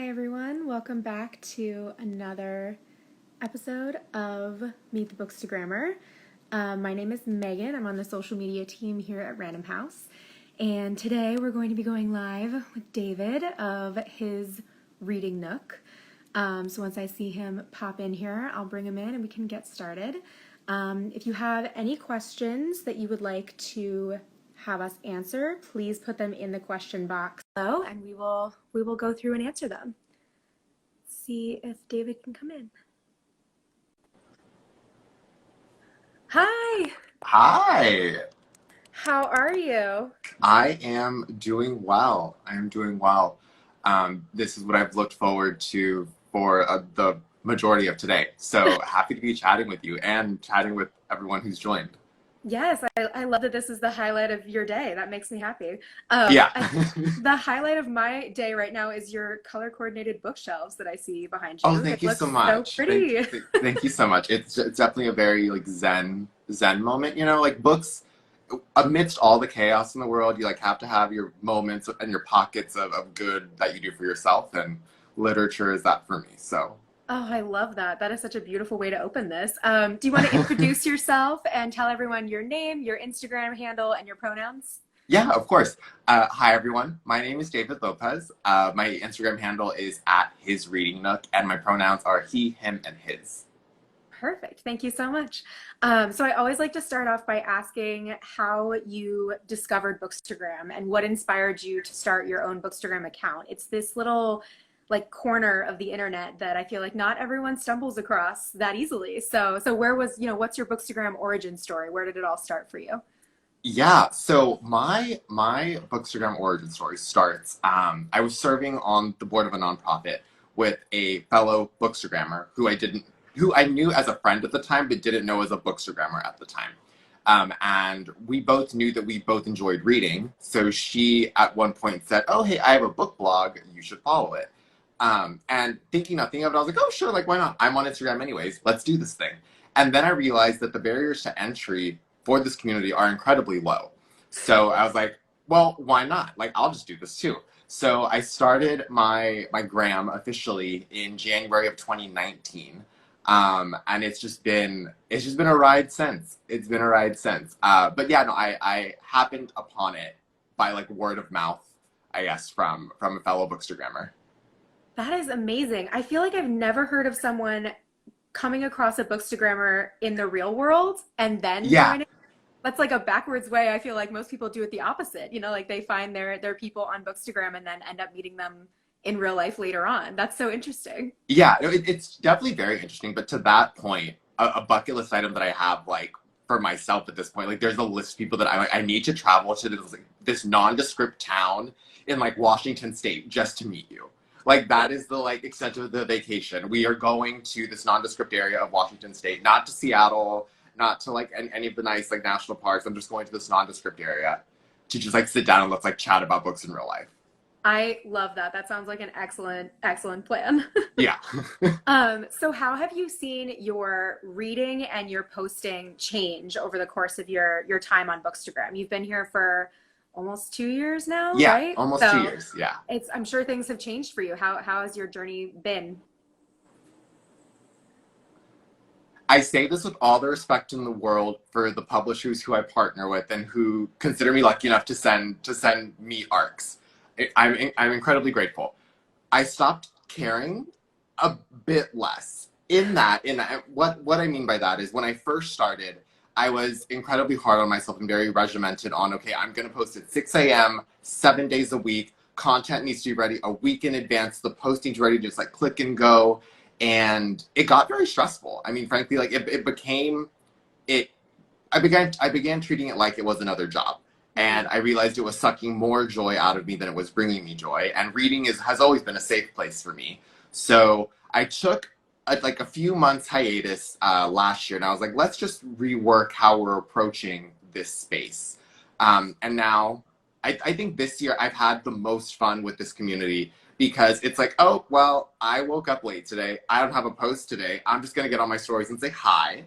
Hi everyone, welcome back to another episode of Meet the Bookstagrammer. My name is Megan. I'm on the social media team here at Random House, and today we're going to be going live with David of His Reading Nook. So once I see him pop in here, I'll bring him in and we can get started. If you have any questions that you would like to have us answer, please put them in the question box below and we will go through and answer them. See if David can come in. Hi! Hi! How are you? I am doing well. I am doing well. This is what I've looked forward to for the majority of today. So happy to be chatting with you and chatting with everyone who's joined. Yes, I love that this is the highlight of your day. That makes me happy. Yeah. The highlight of my day right now is your color-coordinated bookshelves that I see behind Oh, you. thank It you so looks so much. pretty. Thank you so much. It's definitely a very like zen moment. You know, like books amidst all the chaos in the world, you like have to have your moments and your pockets of good that you do for yourself, and literature is that for me. So Oh, I love that. That is such a beautiful way to open this. Do you want to introduce yourself and tell everyone your name, your Instagram handle, and your pronouns? yeah, of course. Hi, everyone. My name is David Lopez. My Instagram handle is at HisReadingNook, and my pronouns are he, him, and his. Perfect. Thank you so much. So I always like to start off by asking how you discovered Bookstagram and what inspired you to start your own Bookstagram account. It's this little like corner of the internet that I feel like not everyone stumbles across that easily. So where was, what's your Bookstagram origin story? Where did it all start for you? Yeah, so my Bookstagram origin story starts. I was serving on the board of a nonprofit with a fellow Bookstagrammer who I knew as a friend at the time, but didn't know as a Bookstagrammer at the time. And we both knew that we both enjoyed reading. So she at one point said, "Oh, hey, I have a book blog. You should follow it." And thinking nothing of it, I was like, "Oh, sure, like why not? I'm on Instagram anyways. Let's do this thing." And then I realized that the barriers to entry for this community are incredibly low. So I was like, well, why not? Like, I'll just do this too. So I started my gram officially in January of 2019. And it's just been a ride since. It's been a ride since. But yeah, no, I happened upon it by like word of mouth, I guess, from a fellow bookstagrammer. That is amazing. I feel like I've never heard of someone coming across a Bookstagrammer in the real world and then Yeah. joining. That's like a backwards way. I feel like most people do it the opposite. Like they find their people on Bookstagram and then end up meeting them in real life later on. That's so interesting. Yeah, no, it's definitely very interesting. But to that point, a bucket list item that I have, like, for myself at this point, like, there's a list of people that I need to travel to this nondescript town in, like, Washington State just to meet you. Like, that is the, like, extent of the vacation. We are going to this nondescript area of Washington State, not to Seattle, not to, like, any of the nice, like, national parks. I'm just going to this nondescript area to just, like, sit down and let's, like, chat about books in real life. I love that. That sounds like an excellent, excellent plan. Yeah. So how have you seen your reading and your posting change over the course of your time on Bookstagram? You've been here for almost 2 years now, Yeah, right? almost two So years. Yeah. I'm sure things have changed for you. How has your journey been? I say this with all the respect in the world for the publishers who I partner with and who consider me lucky enough to send me arcs. I'm incredibly grateful. I stopped caring a bit less. In that, what I mean by that is when I first started, I was incredibly hard on myself and very regimented on, okay, I'm going to post at 6 a.m., 7 days a week. Content needs to be ready a week in advance. The posting's ready to just like click and go. And it got very stressful. I mean, frankly, like it became it. I began treating it like it was another job, and Mhm. I realized it was sucking more joy out of me than it was bringing me joy. And reading has always been a safe place for me. So I took like a few months hiatus last year, and I was like, let's just rework how we're approaching this space. And now I think this year I've had the most fun with this community because it's like, oh, well, I woke up late today. I don't have a post today. I'm just going to get on my stories and say hi.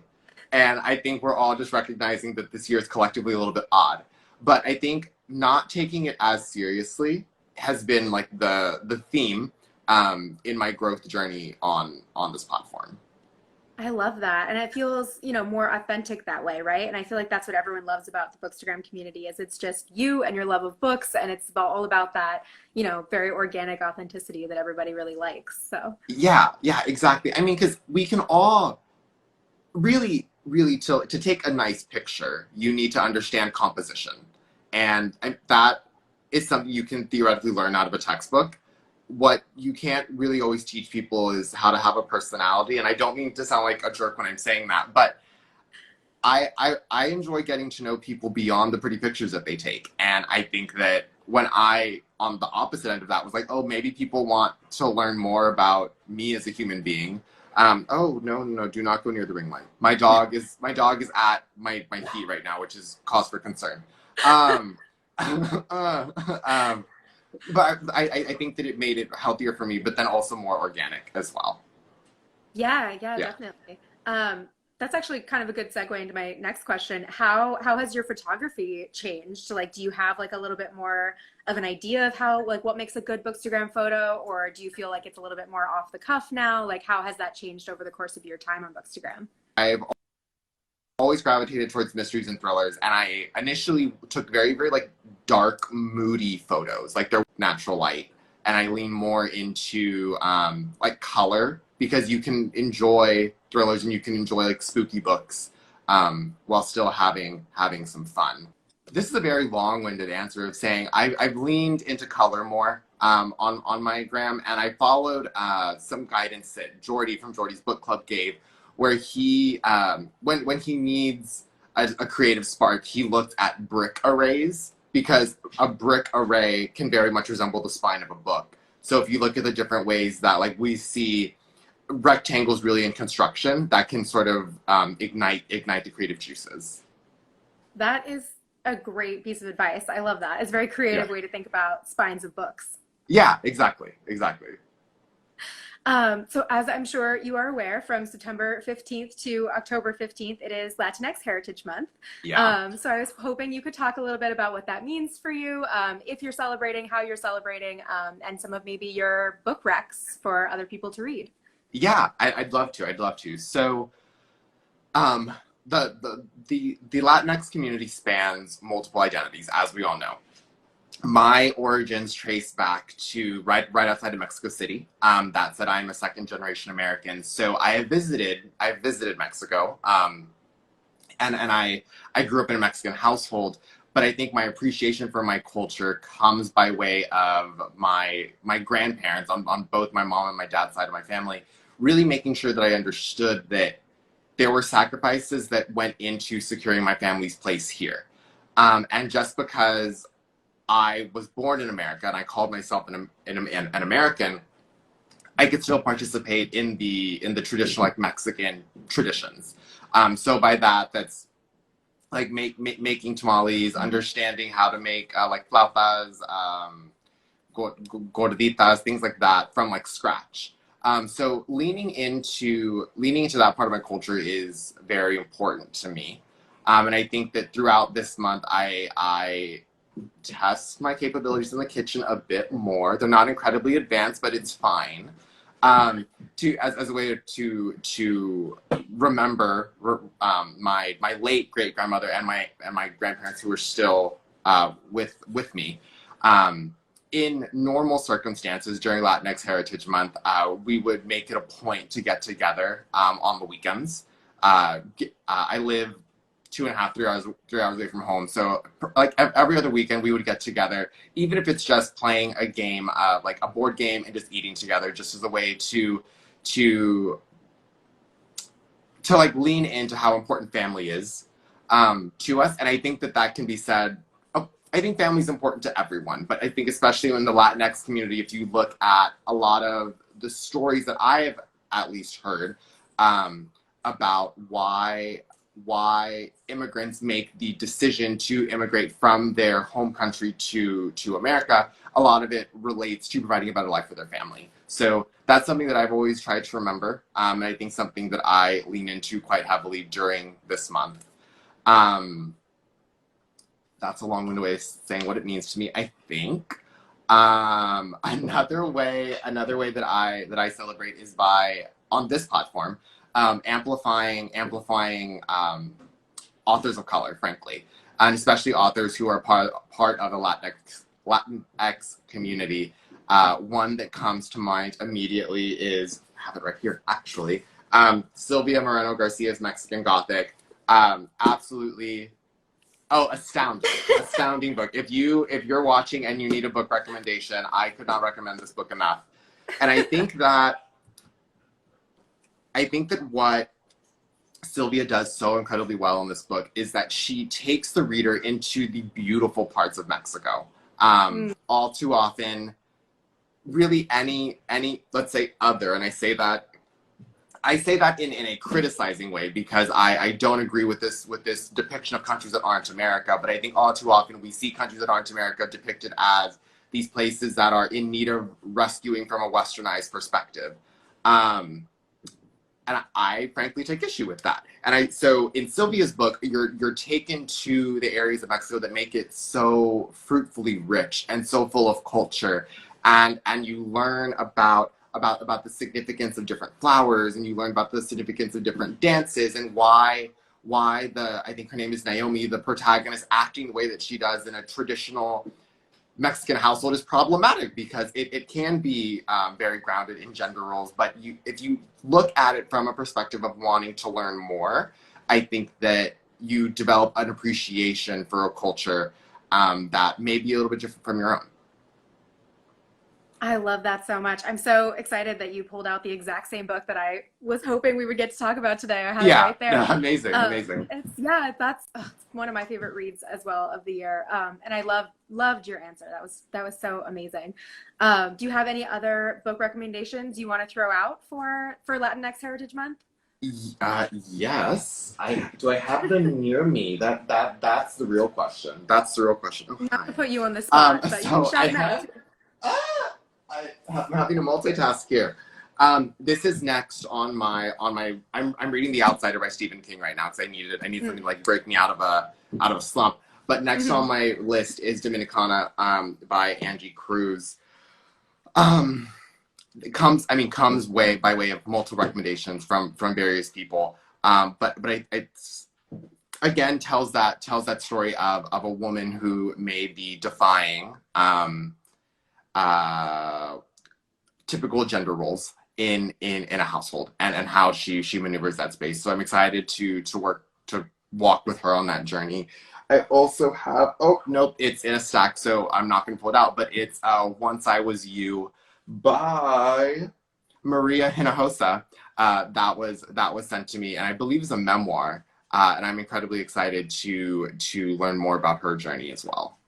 And I think we're all just recognizing that this year is collectively a little bit odd. But I think not taking it as seriously has been like the theme. in my growth journey on this platform. I love that. And it feels, more authentic that way, right? And I feel like that's what everyone loves about the Bookstagram community is it's just you and your love of books and it's about all about that, very organic authenticity that everybody really likes. So, Yeah, exactly. I mean, because we can all really to take a nice picture, you need to understand composition, and that is something you can theoretically learn out of a textbook. What you can't really always teach people is how to have a personality, and I don't mean to sound like a jerk when I'm saying that, but I enjoy getting to know people beyond the pretty pictures that they take. And I think that when I, on the opposite end of that, was like, oh, maybe people want to learn more about me as a human being. Oh, no, do not go near the ring light. My dog is at my feet right now, which is cause for concern. Um, um, but I think that it made it healthier for me, but then also more organic as well. yeah, Yeah. definitely. That's actually kind of a good segue into my next question. How has your photography changed? Like, do you have like a little bit more of an idea of how like what makes a good Bookstagram photo, or do you feel like it's a little bit more off the cuff now? Like, how has that changed over the course of your time on Bookstagram? I've always gravitated towards mysteries and thrillers, and I initially took very like dark, moody photos, like they're natural light, and I lean more into like color because you can enjoy thrillers and you can enjoy like spooky books while still having some fun. This is a very long-winded answer of saying I've leaned into color more on my gram, and I followed some guidance that Jordy from Jordy's Book Club gave, where he when he needs a creative spark, he looked at brick arrays because a brick array can very much resemble the spine of a book. So if you look at the different ways that like we see rectangles really in construction, that can sort of ignite the creative juices. That is a great piece of advice. I love that. It's a very Yeah. creative way to think about spines of books. Yeah, exactly. So as I'm sure you are aware, from September 15th to October 15th, it is Latinx Heritage Month. Yeah. So I was hoping you could talk a little bit about what that means for you, if you're celebrating, how you're celebrating, and some of maybe your book recs for other people to read. Yeah, I'd love to. I'd love to. So, um, the Latinx community spans multiple identities, as we all know. My origins trace back to right outside of Mexico City. That said, I'm a second generation American, so I've visited Mexico, and I grew up in a Mexican household. But I think my appreciation for my culture comes by way of my grandparents on both my mom and my dad's side of my family, really making sure that I understood that there were sacrifices that went into securing my family's place here. And just because I was born in America and I called myself an American, I could still participate in the traditional like Mexican traditions. So by that, that's like making tamales, understanding how to make like flautas, gorditas, things like that from like scratch. So leaning into that part of my culture is very important to me. And I think that throughout this month, I test my capabilities in the kitchen a bit more. They're not incredibly advanced, but it's fine. To as a way to remember my late great grandmother and my grandparents who are still with me. In normal circumstances during Latinx Heritage Month, we would make it a point to get together on the weekends. I live 2.5, 3 hours away from home, so like every other weekend we would get together, even if it's just playing a game, like a board game, and just eating together, just as a way to like lean into how important family is to us. And I think that can be said. I think family is important to everyone, but I think especially in the Latinx community, if you look at a lot of the stories that I have at least heard about why immigrants make the decision to immigrate from their home country to America, a lot of it relates to providing a better life for their family. So that's something that I've always tried to remember, and I think something that I lean into quite heavily during this month. Um, that's a long-winded way of saying what it means to me, I think. Another way that I celebrate is by, on this platform, amplifying authors of color, frankly, and especially authors who are part of the Latinx community. One that comes to mind immediately is, I have it right here actually, Sylvia Moreno Garcia's Mexican Gothic. Absolutely. Oh, astounding book. If you're watching and you need a book recommendation, I could not recommend this book enough. And I think that what Sylvia does so incredibly well in this book is that she takes the reader into the beautiful parts of Mexico. All too often, really any let's say other, and I say that in a criticizing way, because I don't agree with this depiction of countries that aren't America, but I think all too often we see countries that aren't America depicted as these places that are in need of rescuing from a westernized perspective. And I frankly take issue with that. So in Sylvia's book, you're taken to the areas of Mexico that make it so fruitfully rich and so full of culture, and you learn about the significance of different flowers, and you learn about the significance of different dances, and why I think her name is Naomi, the protagonist, acting the way that she does in a traditional Mexican household is problematic, because it can be very grounded in gender roles. But if you look at it from a perspective of wanting to learn more, I think that you develop an appreciation for a culture that may be a little bit different from your own. I love that so much. I'm so excited that you pulled out the exact same book that I was hoping we would get to talk about today. I had it right there. Yeah, amazing. That's one of my favorite reads as well of the year. And I loved your answer. That was so amazing. Do you have any other book recommendations you want to throw out for Latinx Heritage Month? Yes. Do I have them near me? That's the real question. That's the real question. Oh, Not to put you on the spot, but you can shout now. I'm having to multitask here. This is next on my. I'm reading The Outsider by Stephen King right now, because I need something to like break me out of a slump. But next on my list is Dominicana by Angie Cruz. It comes by way of multiple recommendations from various people. But it's again tells that story of a woman who may be defying typical gender roles in a household, and how she maneuvers that space. So I'm excited to walk with her on that journey. I also have, oh nope, it's in a stack, so I'm not going to pull it out, but it's Once I Was You by Maria Hinojosa. That was sent to me, and I believe it's a memoir, and I'm incredibly excited to learn more about her journey as well.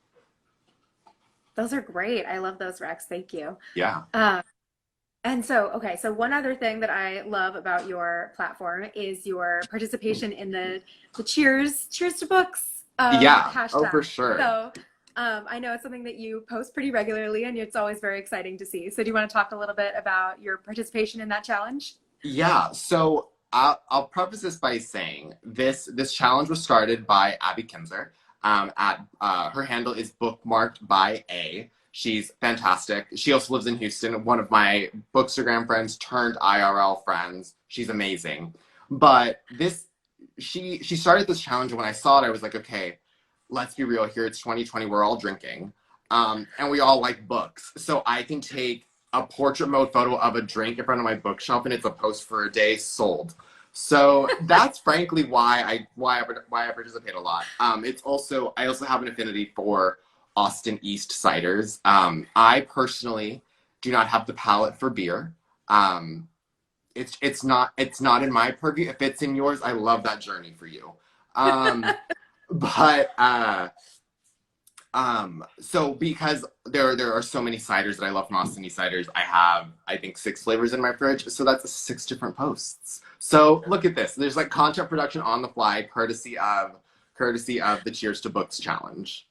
Those are great. I love those, Rex. Thank you. Yeah. And so one other thing that I love about your platform is your participation in the Cheers to Books hashtag. Oh, for sure. So I know it's something that you post pretty regularly, and it's always very exciting to see. So do you want to talk a little bit about your participation in that challenge? Yeah. So I'll preface this by saying this challenge was started by Abby Kinzer. Her handle is bookmarked by A. She's fantastic. She also lives in Houston, one of my Bookstagram friends turned IRL friends. She's amazing. But she started this challenge, and when I saw it, I was like, okay, let's be real here. It's 2020. We're all drinking. And we all like books. So I can take a portrait mode photo of a drink in front of my bookshelf, and it's a post for a day, sold. So that's frankly why I participate a lot. I also have an affinity for Austin East ciders. I personally do not have the palate for beer. It's not in my purview. If it's in yours, I love that journey for you. So because there are so many ciders that I love from Austin East ciders, I have, I think, 6 flavors in my fridge. So that's 6 different posts. So look at this. There's like content production on the fly, courtesy of the Cheers to Books challenge.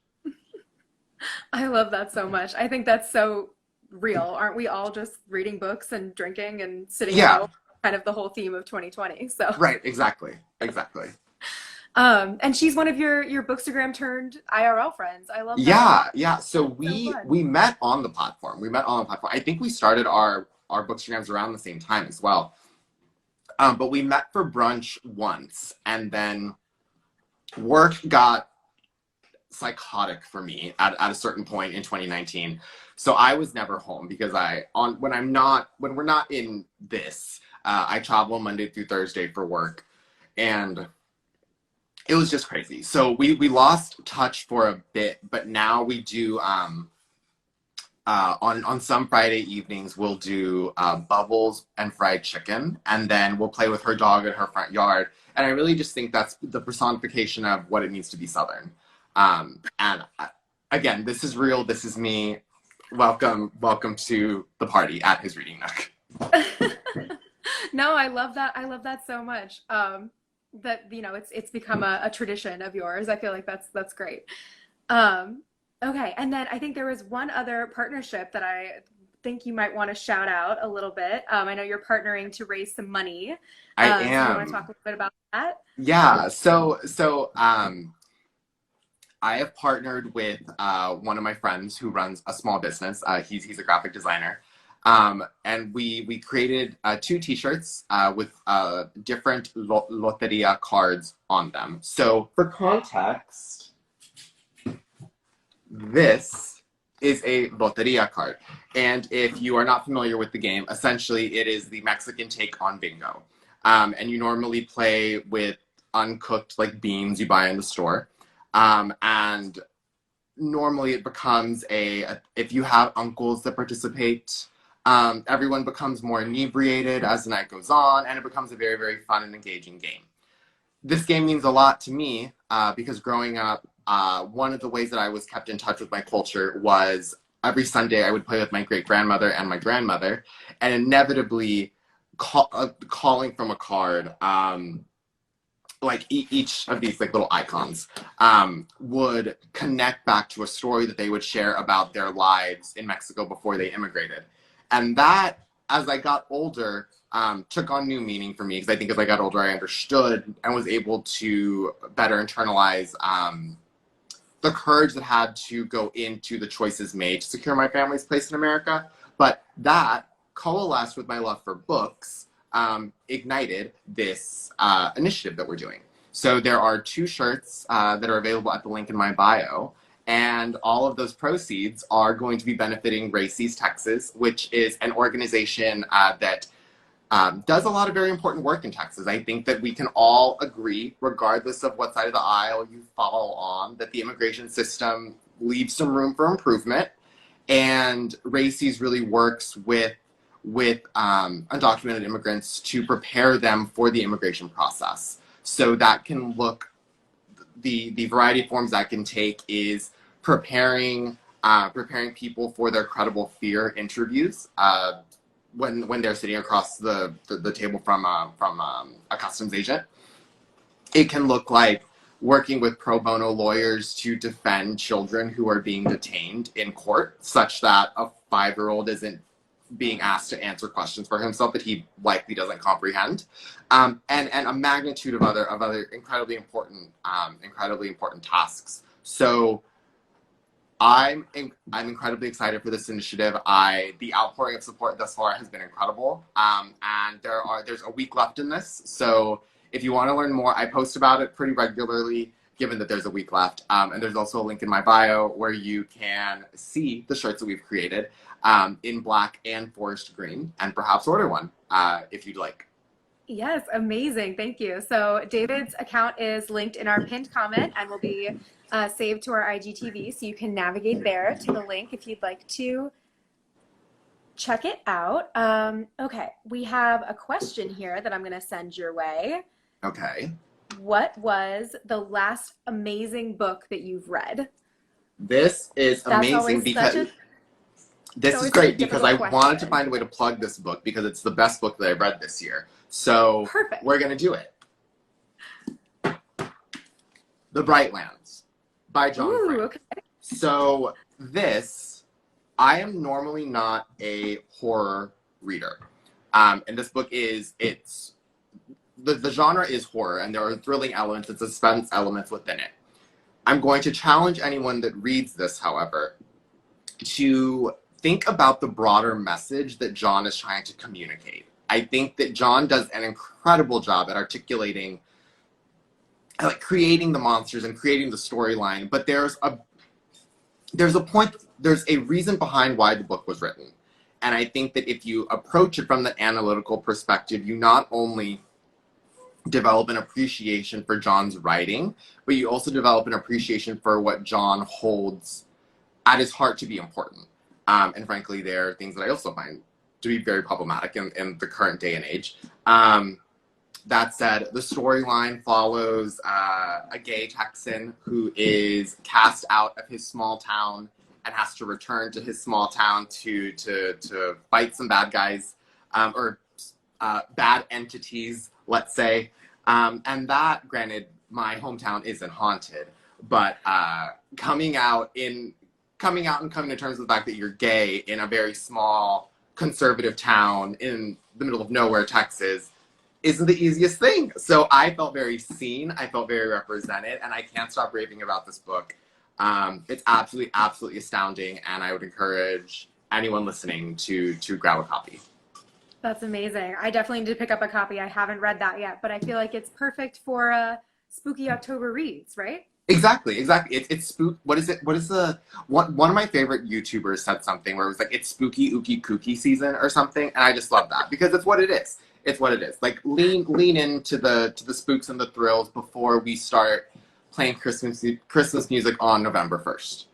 I love that so much. I think that's so real. Aren't we all just reading books and drinking and sitting at home? Kind of the whole theme of 2020. So right, exactly. And she's one of your Bookstagram turned IRL friends. I love that. Yeah, yeah. So So we fun. we met on the platform. We met on the platform. I think we started our bookstagrams around the same time as well. But we met for brunch once, and then work got psychotic for me at a certain point in 2019. So I was never home because when we're not in this, I travel Monday through Thursday for work, and it was just crazy. So we lost touch for a bit, but now we do on some Friday evenings we'll do bubbles and fried chicken, and then we'll play with her dog in her front yard. And I really just think that's the personification of what it means to be Southern. And again, this is real. This is me. Welcome to the party at His Reading Nook. No, I love that. I love that so much. That it's become a tradition of yours. I feel like that's great. Um, okay, and then I think there was one other partnership that I think you might want to shout out a little bit. I know you're partnering to raise some money. I So do you want to talk am. a little bit about that? Yeah. So I have partnered with one of my friends who runs a small business. He's a graphic designer, and we created two T-shirts with different loteria cards on them. So for context, this is a loteria card, and if you are not familiar with the game, essentially it is the Mexican take on bingo, and you normally play with uncooked like beans you buy in the store. And normally it becomes if you have uncles that participate, everyone becomes more inebriated as the night goes on, and it becomes a very, very fun and engaging game. This game means a lot to me because growing up, one of the ways that I was kept in touch with my culture was every Sunday I would play with my great grandmother and my grandmother, and inevitably calling from a card. Like each of these like little icons would connect back to a story that they would share about their lives in Mexico before they immigrated. And that, as I got older, took on new meaning for me because I think as I got older, I understood and was able to better internalize the courage that had to go into the choices made to secure my family's place in America. But that coalesced with my love for books, ignited this initiative that we're doing. So there are two shirts that are available at the link in my bio, and all of those proceeds are going to be benefiting Races Texas, which is an organization that does a lot of very important work in Texas. I think that we can all agree, regardless of what side of the aisle you fall on, that the immigration system leaves some room for improvement. And Races really works with undocumented immigrants to prepare them for the immigration process. So that can look, the variety of forms that can take is preparing people for their credible fear interviews when they're sitting across the table from a customs agent. It can look like working with pro bono lawyers to defend children who are being detained in court, such that a 5-year-old isn't being asked to answer questions for himself that he likely doesn't comprehend, and a magnitude of other incredibly important tasks. So I'm incredibly excited for this initiative. The outpouring of support thus far has been incredible, and there's a week left in this. So if you want to learn more, I post about it pretty regularly, given that there's a week left. And there's also a link in my bio where you can see the shirts that we've created in black and forest green, and perhaps order one if you'd like. Yes, amazing. Thank you. So David's account is linked in our pinned comment and will be saved to our IGTV, so you can navigate there to the link if you'd like to check it out. Okay, we have a question here that I'm going to send your way. Okay. What was the last amazing book that you've read? This is That's amazing always such because a it's this is always such a great because difficult I wanted to question. find a way to plug this book because it's the best book that I've read this year. So Perfect. we're going to do it. The Brightlands by John Ooh, Frank. okay. So I am normally not a horror reader. And this book the genre is horror, and there are thrilling elements and suspense elements within it. I'm going to challenge anyone that reads this, however, to think about the broader message that John is trying to communicate. I think that John does an incredible job at articulating, like, creating the monsters and creating the storyline, but there's a point, there's a reason behind why the book was written. And I think that if you approach it from the analytical perspective, you not only develop an appreciation for John's writing, but you also develop an appreciation for what John holds at his heart to be important. And frankly, there are things that I also find to be very problematic in the current day and age. That said, the storyline follows a gay Texan who is cast out of his small town and has to return to his small town to fight some bad guys, or bad entities, let's say. And that, granted, my hometown isn't haunted, but coming out and coming to terms with the fact that you're gay in a very small conservative town in the middle of nowhere, Texas, isn't the easiest thing. So I felt very seen, I felt very represented, and I can't stop raving about this book. It's absolutely astounding, and I would encourage anyone listening to grab a copy. That's amazing. I definitely need to pick up a copy. I haven't read that yet, but I feel like it's perfect for spooky October reads, right? Exactly. It's spook. What is it? What is the one of my favorite YouTubers said something where it was like, it's spooky ooky kooky season or something, and I just love that because it's what it is. It's what it is. Like, lean into the spooks and the thrills before we start playing Christmas music on November 1st.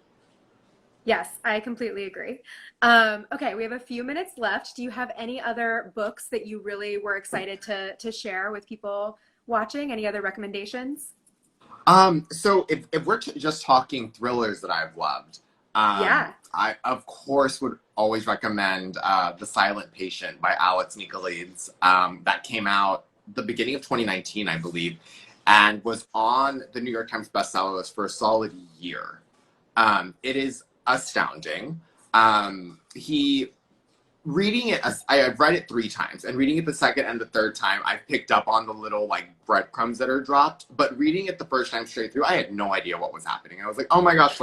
Yes, I completely agree. Okay, we have a few minutes left. Do you have any other books that you really were excited to share with people watching? Any other recommendations? So if we're just talking thrillers that I've loved, Yeah. I of course would always recommend The Silent Patient by Alex Nikolides. That came out the beginning of 2019, I believe, and was on the New York Times bestseller list for a solid year. It is astounding. I've read it 3 times, and reading it the second and the third time, I've picked up on the little, like, breadcrumbs that are dropped. But reading it the first time straight through, I had no idea what was happening. I was like, oh my gosh,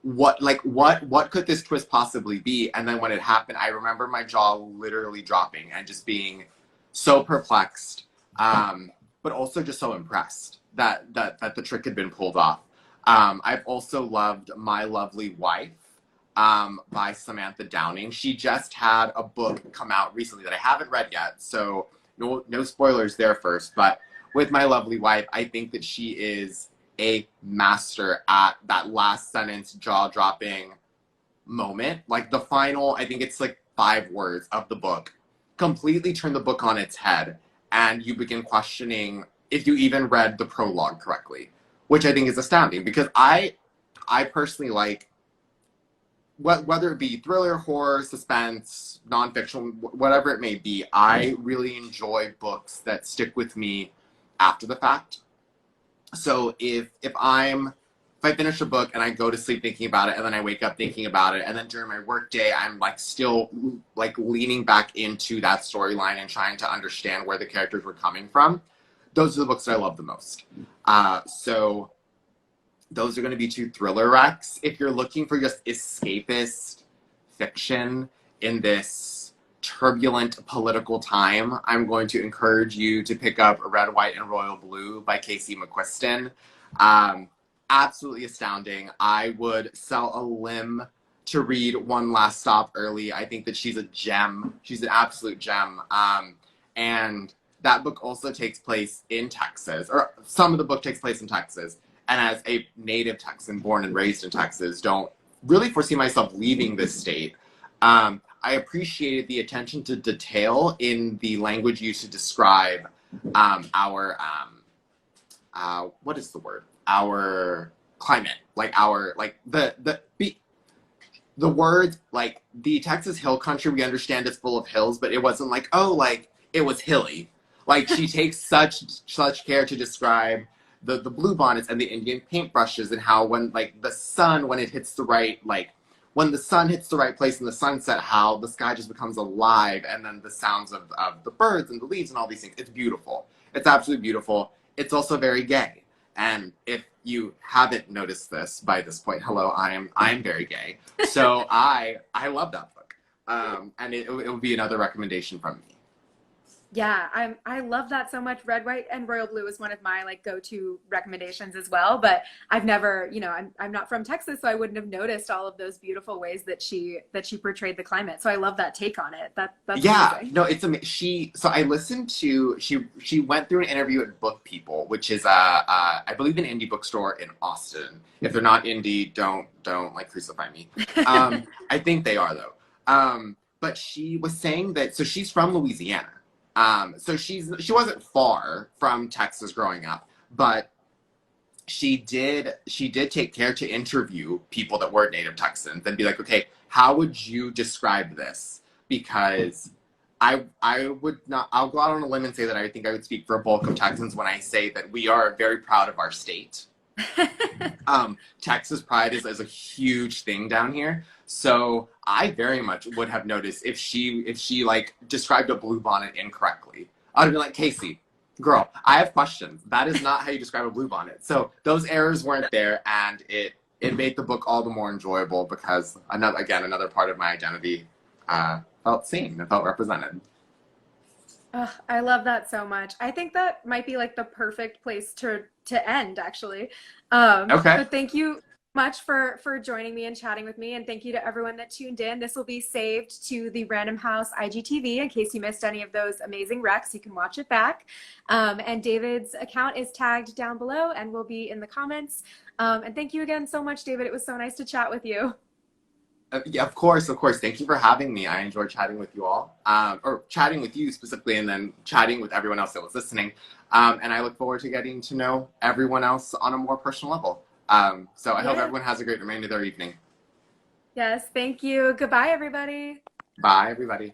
what could this twist possibly be? And then when it happened, I remember my jaw literally dropping and just being so perplexed, but also just so impressed that the trick had been pulled off. I've also loved My Lovely Wife, by Samantha Downing. She just had a book come out recently that I haven't read yet, so no spoilers there first. But with My Lovely Wife, I think that she is a master at that last sentence jaw-dropping moment. Like, the final, I think it's like 5 words of the book, completely turn the book on its head, and you begin questioning if you even read the prologue correctly, which I think is astounding, because I personally like, whether it be thriller, horror, suspense, nonfiction, whatever it may be, I really enjoy books that stick with me after the fact. So if I finish a book and I go to sleep thinking about it, and then I wake up thinking about it, and then during my work day, I'm like still like leaning back into that storyline and trying to understand where the characters were coming from, those are the books that I love the most. So those are going to be 2 thriller recs. If you're looking for just escapist fiction in this turbulent political time, I'm going to encourage you to pick up Red, White, and Royal Blue by Casey McQuiston. Absolutely astounding. I would sell a limb to read One Last Stop early. I think that she's a gem. She's an absolute gem. And that book also takes place in Texas, or some of the book takes place in Texas. And as a native Texan, born and raised in Texas, don't really foresee myself leaving this state. I appreciated the attention to detail in the language used to describe our what is the word? Our climate, like the words, like the Texas Hill Country. We understand it's full of hills, but it wasn't like, oh, like it was hilly. Like, she takes such care to describe the blue bonnets and the Indian paintbrushes, and how when, like, the sun, when it hits the right, like, when the sun hits the right place in the sunset, how the sky just becomes alive, and then the sounds of the birds and the leaves and all these things. It's beautiful. It's absolutely beautiful. It's also very gay. And if you haven't noticed this by this point, hello, I'm very gay. So I love that book. And it will be another recommendation from me. Yeah, I love that so much. Red, White, and Royal Blue is one of my like go-to recommendations as well. But I've never, I'm not from Texas, so I wouldn't have noticed all of those beautiful ways that she portrayed the climate. So I love that take on it. That's Yeah, amazing. no, it's so I listened to she went through an interview at Book People, which is I believe an indie bookstore in Austin. If they're not indie, don't like crucify me. I think they are though. But she was saying that so she's from Louisiana. So she wasn't far from Texas growing up, but she did take care to interview people that were native Texans and be like, okay, how would you describe this? Because I would not, I'll go out on a limb and say that I think I would speak for a bulk of Texans when I say that we are very proud of our state. Texas pride is a huge thing down here. So I very much would have noticed if she like described a bluebonnet incorrectly. I'd be like, Casey, girl, I have questions. That is not how you describe a bluebonnet. So those errors weren't there, and it made the book all the more enjoyable because another part of my identity felt seen and felt represented. Ugh, I love that so much. I think that might be like the perfect place to end, actually. Okay. But thank you much for joining me and chatting with me, and thank you to everyone that tuned in. This will be saved to the Random House IGTV in case you missed any of those amazing recs. You can watch it back. And David's account is tagged down below and will be in the comments. And thank you again so much, David. It was so nice to chat with you. Yeah, of course, of course. Thank you for having me. I enjoyed chatting with you all, or chatting with you specifically, and then chatting with everyone else that was listening. And I look forward to getting to know everyone else on a more personal level. So I hope everyone has a great remainder of their evening. Yes, thank you. Goodbye, everybody. Bye, everybody.